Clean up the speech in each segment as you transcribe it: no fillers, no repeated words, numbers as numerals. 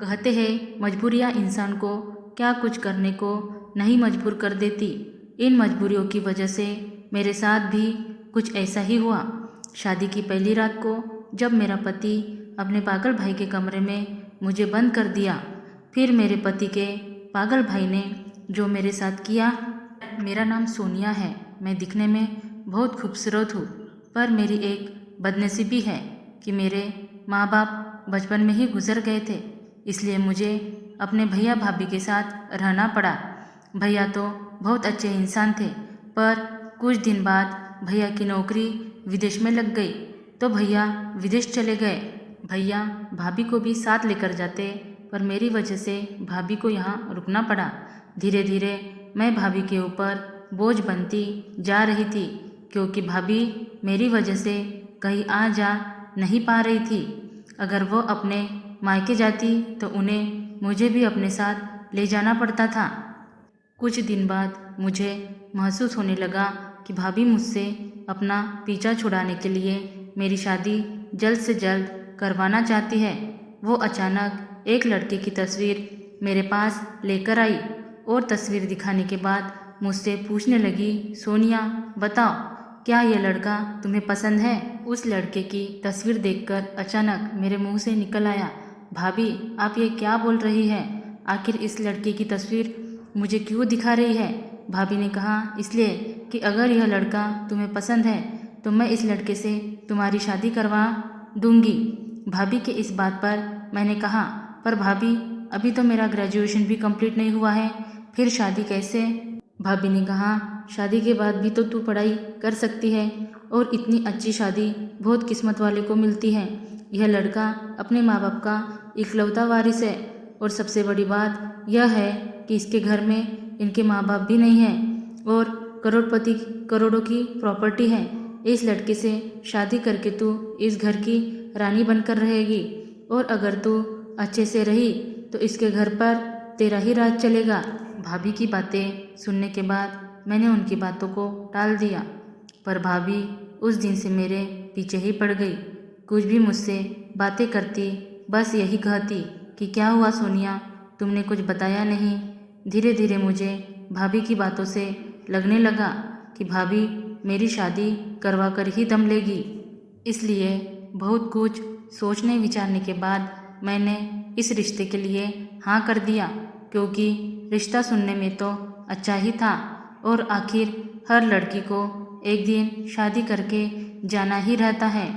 कहते हैं मजबूरियाँ इंसान को क्या कुछ करने को नहीं मजबूर कर देती। इन मजबूरियों की वजह से मेरे साथ भी कुछ ऐसा ही हुआ। शादी की पहली रात को जब मेरा पति अपने पागल भाई के कमरे में मुझे बंद कर दिया, फिर मेरे पति के पागल भाई ने जो मेरे साथ किया। मेरा नाम सोनिया है। मैं दिखने में बहुत खूबसूरत हूँ, पर मेरी एक बदनसीबी है कि मेरे माँ बाप बचपन में ही गुजर गए थे, इसलिए मुझे अपने भैया भाभी के साथ रहना पड़ा। भैया तो बहुत अच्छे इंसान थे, पर कुछ दिन बाद भैया की नौकरी विदेश में लग गई, तो भैया विदेश चले गए। भैया भाभी को भी साथ लेकर जाते, पर मेरी वजह से भाभी को यहाँ रुकना पड़ा। धीरे धीरे मैं भाभी के ऊपर बोझ बनती जा रही थी, क्योंकि भाभी मेरी वजह से कहीं आ जा नहीं पा रही थी। अगर वो अपने मायके जाती तो उन्हें मुझे भी अपने साथ ले जाना पड़ता था। कुछ दिन बाद मुझे महसूस होने लगा कि भाभी मुझसे अपना पीछा छुड़ाने के लिए मेरी शादी जल्द से जल्द करवाना चाहती है। वो अचानक एक लड़के की तस्वीर मेरे पास लेकर आई और तस्वीर दिखाने के बाद मुझसे पूछने लगी, सोनिया बताओ, क्या यह लड़का तुम्हें पसंद है? उस लड़के की तस्वीर देखकर अचानक मेरे मुंह से निकल आया, भाभी आप ये क्या बोल रही हैं? आखिर इस लड़के की तस्वीर मुझे क्यों दिखा रही है? भाभी ने कहा, इसलिए कि अगर यह लड़का तुम्हें पसंद है तो मैं इस लड़के से तुम्हारी शादी करवा दूंगी। भाभी के इस बात पर मैंने कहा, पर भाभी अभी तो मेरा ग्रेजुएशन भी कंप्लीट नहीं हुआ है, फिर शादी कैसे? भाभी ने कहा, शादी के बाद भी तो तू पढ़ाई कर सकती है, और इतनी अच्छी शादी बहुत किस्मत वाले को मिलती है। यह लड़का अपने माँ बाप का इकलौता वारिस है, और सबसे बड़ी बात यह है कि इसके घर में इनके माँ बाप भी नहीं हैं और करोड़ों की प्रॉपर्टी है। इस लड़के से शादी करके तू इस घर की रानी बनकर रहेगी, और अगर तू अच्छे से रही तो इसके घर पर तेरा ही राज चलेगा। भाभी की बातें सुनने के बाद मैंने उनकी बातों को टाल दिया, पर भाभी उस दिन से मेरे पीछे ही पड़ गई। कुछ भी मुझसे बातें करती बस यही कहती कि क्या हुआ सोनिया, तुमने कुछ बताया नहीं। धीरे धीरे मुझे भाभी की बातों से लगने लगा कि भाभी मेरी शादी करवा कर ही दम लेगी। इसलिए बहुत कुछ सोचने विचारने के बाद मैंने इस रिश्ते के लिए हाँ कर दिया, क्योंकि रिश्ता सुनने में तो अच्छा ही था, और आखिर हर लड़की को एक दिन शादी करके जाना ही रहता है।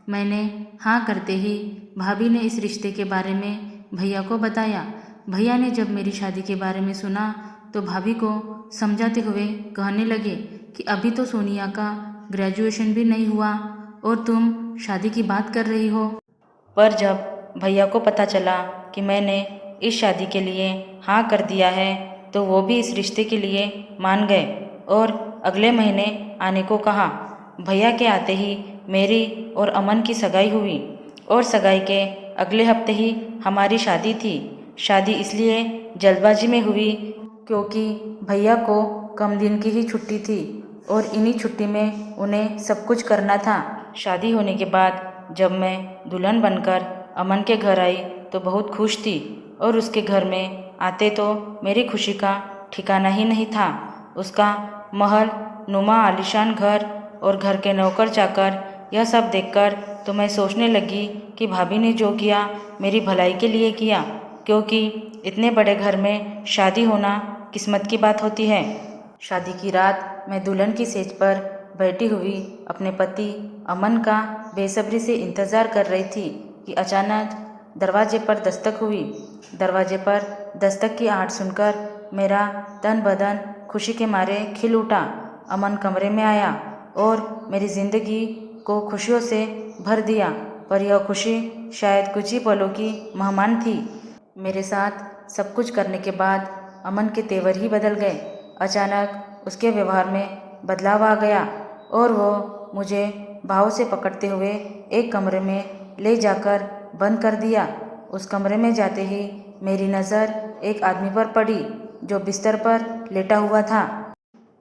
मैंने हाँ करते ही भाभी ने इस रिश्ते के बारे में भैया को बताया। भैया ने जब मेरी शादी के बारे में सुना तो भाभी को समझाते हुए कहने लगे कि अभी तो सोनिया का ग्रेजुएशन भी नहीं हुआ और तुम शादी की बात कर रही हो। पर जब भैया को पता चला कि मैंने इस शादी के लिए हाँ कर दिया है तो वो भी इस रिश्ते के लिए मान गए और अगले महीने आने को कहा। भैया के आते ही मेरी और अमन की सगाई हुई, और सगाई के अगले हफ्ते ही हमारी शादी थी। शादी इसलिए जल्दबाजी में हुई क्योंकि भैया को कम दिन की ही छुट्टी थी, और इन्हीं छुट्टी में उन्हें सब कुछ करना था। शादी होने के बाद जब मैं दुल्हन बनकर अमन के घर आई तो बहुत खुश थी, और उसके घर में आते तो मेरी खुशी का ठिकाना ही नहीं था। उसका महल नुमा आलीशान घर और घर के नौकर चाकर, यह सब देखकर तो मैं सोचने लगी कि भाभी ने जो किया मेरी भलाई के लिए किया, क्योंकि इतने बड़े घर में शादी होना किस्मत की बात होती है। शादी की रात मैं दुल्हन की सेज पर बैठी हुई अपने पति अमन का बेसब्री से इंतज़ार कर रही थी कि अचानक दरवाजे पर दस्तक हुई। दरवाजे पर दस्तक की आहट सुनकर मेरा तन बदन खुशी के मारे खिल उठा। अमन कमरे में आया और मेरी ज़िंदगी को खुशियों से भर दिया, पर यह खुशी शायद कुछ ही पलों की मेहमान थी। मेरे साथ सब कुछ करने के बाद अमन के तेवर ही बदल गए। अचानक उसके व्यवहार में बदलाव आ गया और वो मुझे बाहों से पकड़ते हुए एक कमरे में ले जाकर बंद कर दिया। उस कमरे में जाते ही मेरी नज़र एक आदमी पर पड़ी जो बिस्तर पर लेटा हुआ था।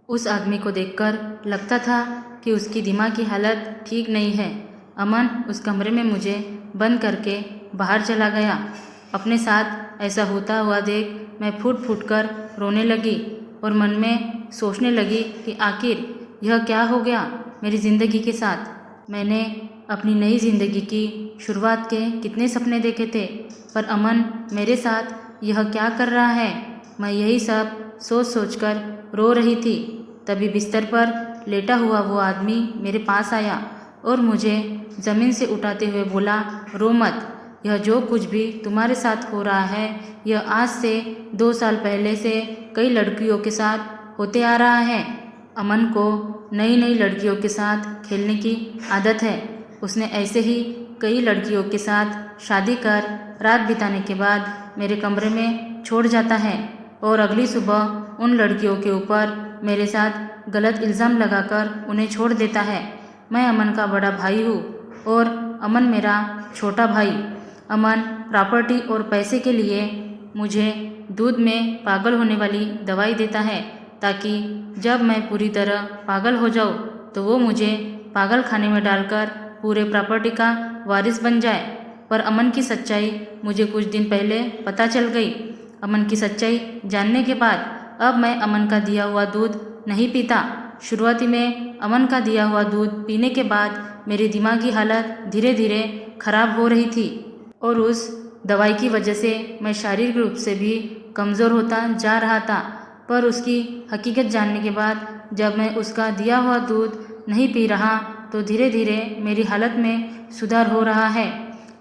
उस आदमी को देखकर लगता था कि उसकी दिमाग की हालत ठीक नहीं है। अमन उस कमरे में मुझे बंद करके बाहर चला गया। अपने साथ ऐसा होता हुआ देख मैं फूट फूट कर रोने लगी और मन में सोचने लगी कि आखिर यह क्या हो गया मेरी ज़िंदगी के साथ। मैंने अपनी नई ज़िंदगी की शुरुआत के कितने सपने देखे थे, पर अमन मेरे साथ यह क्या कर रहा है। मैं यही सब सोच सोच कर रो रही थी। तभी बिस्तर पर लेटा हुआ वो आदमी मेरे पास आया और मुझे ज़मीन से उठाते हुए बोला, रो मत, यह जो कुछ भी तुम्हारे साथ हो रहा है यह आज से 2 साल पहले से कई लड़कियों के साथ होते आ रहा है। अमन को नई नई लड़कियों के साथ खेलने की आदत है। उसने ऐसे ही कई लड़कियों के साथ शादी कर रात बिताने के बाद मेरे कमरे में छोड़ जाता है और अगली सुबह उन लड़कियों के ऊपर मेरे साथ गलत इल्ज़ाम लगाकर उन्हें छोड़ देता है। मैं अमन का बड़ा भाई हूँ और अमन मेरा छोटा भाई। अमन प्रॉपर्टी और पैसे के लिए मुझे दूध में पागल होने वाली दवाई देता है ताकि जब मैं पूरी तरह पागल हो जाऊँ तो वो मुझे पागल खाने में डालकर पूरे प्रॉपर्टी का वारिस बन जाए। पर अमन की सच्चाई मुझे कुछ दिन पहले पता चल गई। अमन की सच्चाई जानने के बाद अब मैं अमन का दिया हुआ दूध नहीं पीता। शुरुआती में अमन का दिया हुआ दूध पीने के बाद मेरी दिमागी हालत धीरे धीरे खराब हो रही थी और उस दवाई की वजह से मैं शारीरिक रूप से भी कमज़ोर होता जा रहा था। पर उसकी हकीकत जानने के बाद जब मैं उसका दिया हुआ दूध नहीं पी रहा तो धीरे धीरे मेरी हालत में सुधार हो रहा है।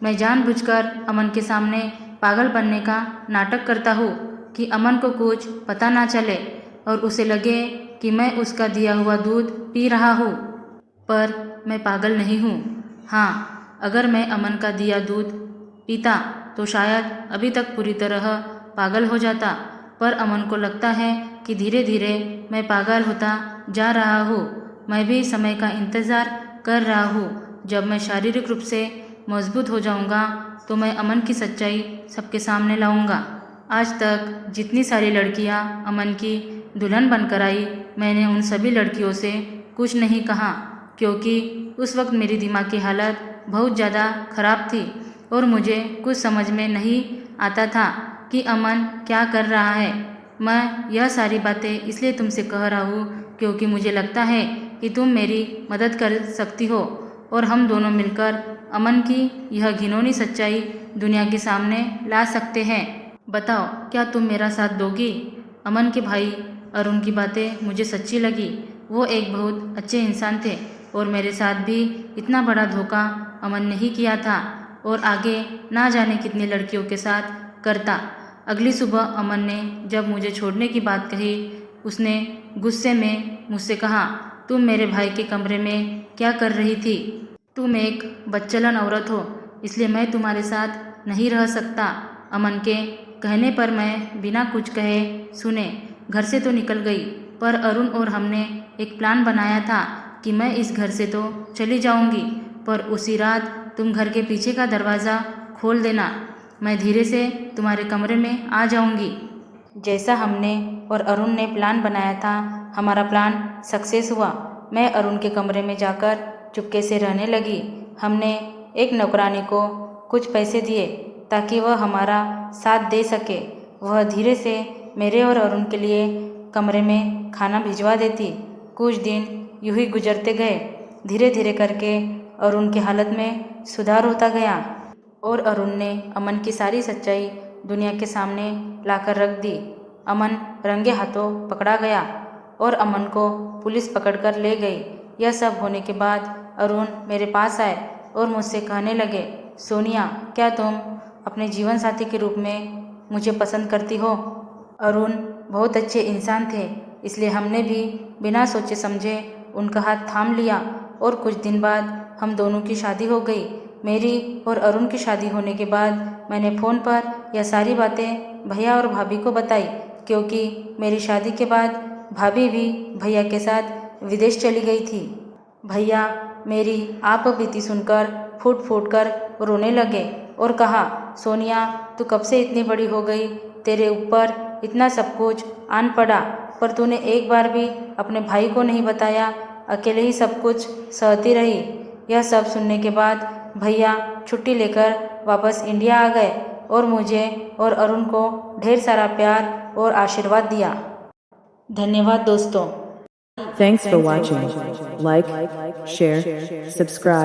मैं जानबूझकर अमन के सामने पागल बनने का नाटक करता हूँ कि अमन को कुछ पता ना चले और उसे लगे कि मैं उसका दिया हुआ दूध पी रहा हूँ। पर मैं पागल नहीं हूँ। हाँ, अगर मैं अमन का दिया दूध पीता तो शायद अभी तक पूरी तरह पागल हो जाता। पर अमन को लगता है कि धीरे धीरे मैं पागल होता जा रहा हूँ। मैं भी समय का इंतज़ार कर रहा हूँ। जब मैं शारीरिक रूप से मजबूत हो जाऊँगा तो मैं अमन की सच्चाई सबके सामने लाऊँगा। आज तक जितनी सारी लड़कियाँ अमन की दुल्हन बनकर आई, मैंने उन सभी लड़कियों से कुछ नहीं कहा क्योंकि उस वक्त मेरी दिमाग की हालत बहुत ज़्यादा ख़राब थी और मुझे कुछ समझ में नहीं आता था कि अमन क्या कर रहा है। मैं यह सारी बातें इसलिए तुमसे कह रहा हूँ क्योंकि मुझे लगता है कि तुम मेरी मदद कर सकती हो और हम दोनों मिलकर अमन की यह घिनौनी सच्चाई दुनिया के सामने ला सकते हैं। बताओ, क्या तुम मेरा साथ दोगी? अमन के भाई अरुण की बातें मुझे सच्ची लगी। वो एक बहुत अच्छे इंसान थे और मेरे साथ भी इतना बड़ा धोखा अमन ने ही किया था और आगे ना जाने कितनी लड़कियों के साथ करता। अगली सुबह अमन ने जब मुझे छोड़ने की बात कही, उसने गुस्से में मुझसे कहा, तुम मेरे भाई के कमरे में क्या कर रही थी? तुम एक बच्चलन औरत हो, इसलिए मैं तुम्हारे साथ नहीं रह सकता। अमन के कहने पर मैं बिना कुछ कहे सुने घर से तो निकल गई। पर अरुण और हमने एक प्लान बनाया था कि मैं इस घर से तो चली जाऊंगी, पर उसी रात तुम घर के पीछे का दरवाज़ा खोल देना। मैं धीरे से तुम्हारे कमरे में आ जाऊंगी। जैसा हमने और अरुण ने प्लान बनाया था, हमारा प्लान सक्सेस हुआ। मैं अरुण के कमरे में जाकर चुपके से रहने लगी। हमने एक नौकरानी को कुछ पैसे दिए ताकि वह हमारा साथ दे सके। वह धीरे से मेरे और अरुण के लिए कमरे में खाना भिजवा देती। कुछ दिन यूं ही गुजरते गए। धीरे धीरे करके अरुण की हालत में सुधार होता गया और अरुण ने अमन की सारी सच्चाई दुनिया के सामने लाकर रख दी। अमन रंगे हाथों पकड़ा गया और अमन को पुलिस पकड़कर ले गई। यह सब होने के बाद अरुण मेरे पास आए और मुझसे कहने लगे, सोनिया, क्या तुम अपने जीवन साथी के रूप में मुझे पसंद करती हो? अरुण बहुत अच्छे इंसान थे, इसलिए हमने भी बिना सोचे समझे उनका हाथ थाम लिया और कुछ दिन बाद हम दोनों की शादी हो गई। मेरी और अरुण की शादी होने के बाद मैंने फ़ोन पर यह सारी बातें भैया और भाभी को बताई क्योंकि मेरी शादी के बाद भाभी भी भैया के साथ विदेश चली गई थी। भैया मेरी आप बीती सुनकर फूट फूट कर रोने लगे और कहा, सोनिया, तू कब से इतनी बड़ी हो गई? तेरे ऊपर इतना सब कुछ आन पड़ा, पर तूने एक बार भी अपने भाई को नहीं बताया, अकेले ही सब कुछ सहती रही। यह सब सुनने के बाद भैया छुट्टी लेकर वापस इंडिया आ गए और मुझे और अरुण को ढेर सारा प्यार और आशीर्वाद दिया। धन्यवाद दोस्तों। Thanks for watching. Like, share, subscribe.